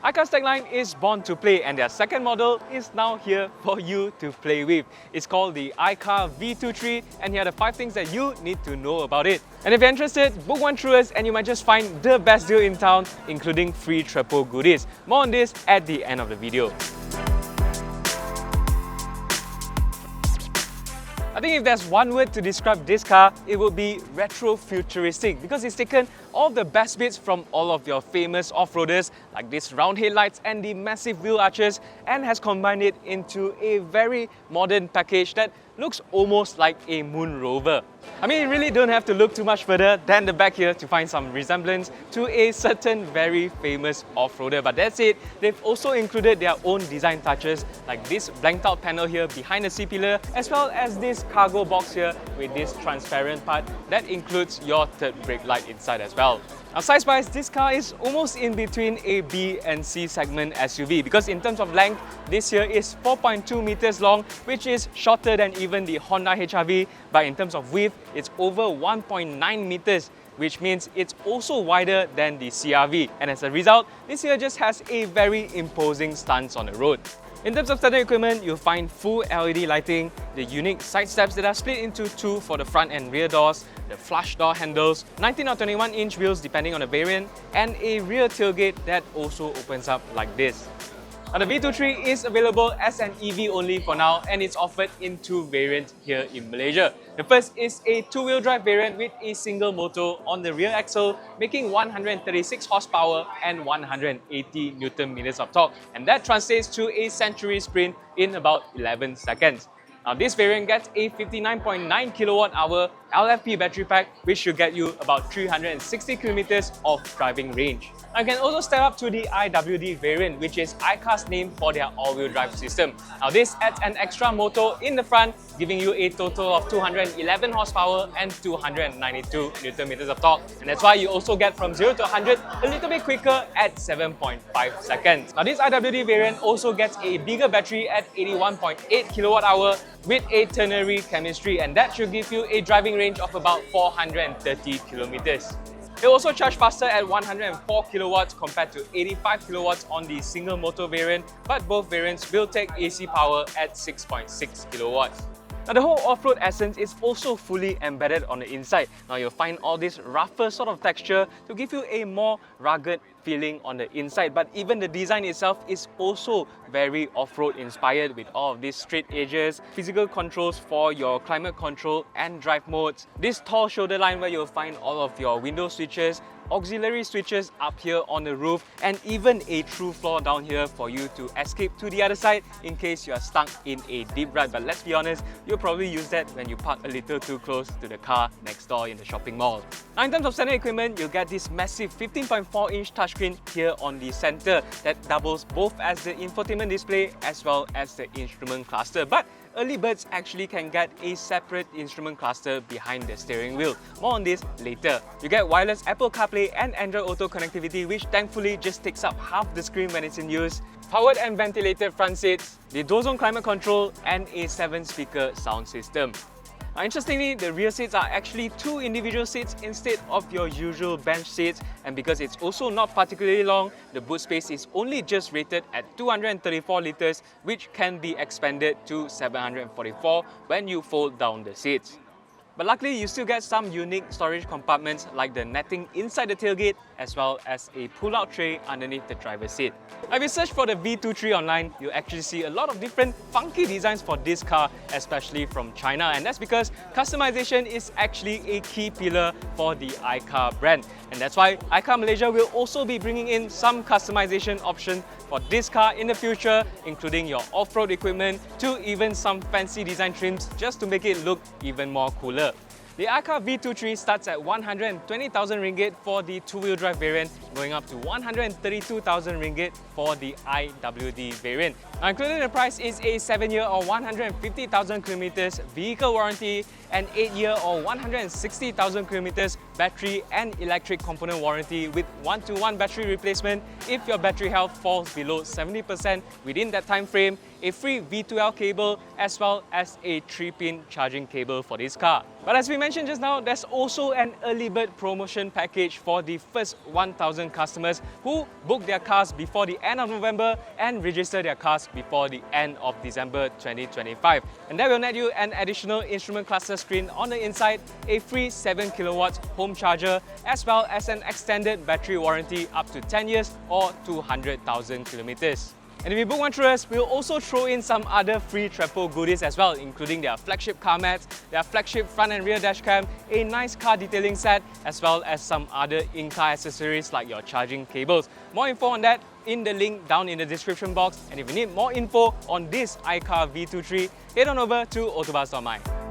iCaur's tagline is born to play, and their second model is now here for you to play with. It's called the iCaur V23, and here are the 5 things that you need to know about it. And if you're interested, book one through us and you might just find the best deal in town, including free trepo goodies. More on this at the end of the video. I think if there's one word to describe this car, it would be retro-futuristic, because it's taken all the best bits from all of your famous off-roaders like these round headlights and the massive wheel arches, and has combined it into a very modern package that looks almost like a moon rover. I mean, you really don't have to look too much further than the back here to find some resemblance to a certain very famous off-roader. But that's it, they've also included their own design touches like this blanked out panel here behind the C-pillar, as well as this cargo box here with this transparent part that includes your third brake light inside as well. Now size-wise, this car is almost in between a B and C segment SUV, because in terms of length, this here is 4.2 meters long, which is shorter than even the Honda HR-V, but in terms of width, it's over 1.9 meters, which means it's also wider than the CR-V, and as a result, this here just has a very imposing stance on the road. In terms of standard equipment, you'll find full LED lighting, the unique side steps that are split into 2 for the front and rear doors, the flush door handles, 19 or 21-inch wheels depending on the variant, and a rear tailgate that also opens up like this. Now, the V23 is available as an EV only for now, and it's offered in 2 variants here in Malaysia. The first is a 2-wheel drive variant with a single motor on the rear axle, making 136 horsepower and 180 Nm of torque, and that translates to a century sprint in about 11 seconds. Now, this variant gets a 59.9 kWh LFP battery pack, which should get you about 360 km of driving range. Now, you can also step up to the IWD variant, which is iCaur's name for their all-wheel drive system. Now, this adds an extra motor in the front, giving you a total of 211 horsepower and 292 Nm of torque. And that's why you also get from 0 to 100 a little bit quicker at 7.5 seconds. Now, this IWD variant also gets a bigger battery at 81.8 kWh with a ternary chemistry, and that should give you a driving range of about 430 kilometers. It also charges faster at 104 kilowatts compared to 85 kilowatts on the single motor variant, but both variants will take AC power at 6.6 kilowatts. Now, the whole off-road essence is also fully embedded on the inside. Now, you'll find all this rougher sort of texture to give you a more rugged feeling on the inside, but even the design itself is also very off-road inspired, with all of these straight edges, physical controls for your climate control and drive modes, this tall shoulder line where you'll find all of your window switches, auxiliary switches up here on the roof, and even a through floor down here for you to escape to the other side in case you are stuck in a deep rut. But let's be honest, you'll probably use that when you park a little too close to the car next door in the shopping mall. Now, in terms of standard equipment, you'll get this massive 15.4-inch touchscreen here on the center that doubles both as the infotainment display as well as the instrument cluster. But early birds actually can get a separate instrument cluster behind the steering wheel. More on this later. You get wireless Apple CarPlay and Android Auto connectivity, which thankfully just takes up half the screen when it's in use, powered and ventilated front seats, the dual zone climate control, and a 7-speaker sound system. Now, interestingly, the rear seats are actually 2 individual seats instead of your usual bench seats, and because it's also not particularly long, the boot space is only just rated at 234 litres, which can be expanded to 744 when you fold down the seats. But luckily, you still get some unique storage compartments like the netting inside the tailgate, as well as a pull-out tray underneath the driver's seat. Now, if you search for the V23 online, you actually see a lot of different funky designs for this car, especially from China, and that's because customization is actually a key pillar for the iCaur brand. And that's why iCaur Malaysia will also be bringing in some customization options for this car in the future, including your off-road equipment to even some fancy design trims just to make it look even more cooler. The iCaur V23 starts at 120,000 ringgit for the 2-wheel drive variant, going up to 132,000 ringgit for the IWD variant. Now, included in the price is a 7-year or 150,000 kilometers vehicle warranty, an 8-year or 160,000 kilometers battery and electric component warranty with 1-to-1 battery replacement if your battery health falls below 70% within that time frame, a free V12 cable as well as a 3-pin charging cable for this car. But as we mentioned just now, there's also an early bird promotion package for the first 1,000 customers who book their cars before the end of November and register their cars before the end of December 2025. And that will net you an additional instrument cluster screen on the inside, a free 7 kilowatts home charger, as well as an extended battery warranty up to 10 years or 200,000 kilometers. And if you book one through us, we'll also throw in some other free Trepo goodies as well, including their flagship car mats, their flagship front and rear dash cam, a nice car detailing set, as well as some other in-car accessories like your charging cables. More info on that in the link down in the description box. And if you need more info on this iCaur V23, head on over to AutoBuzz.my.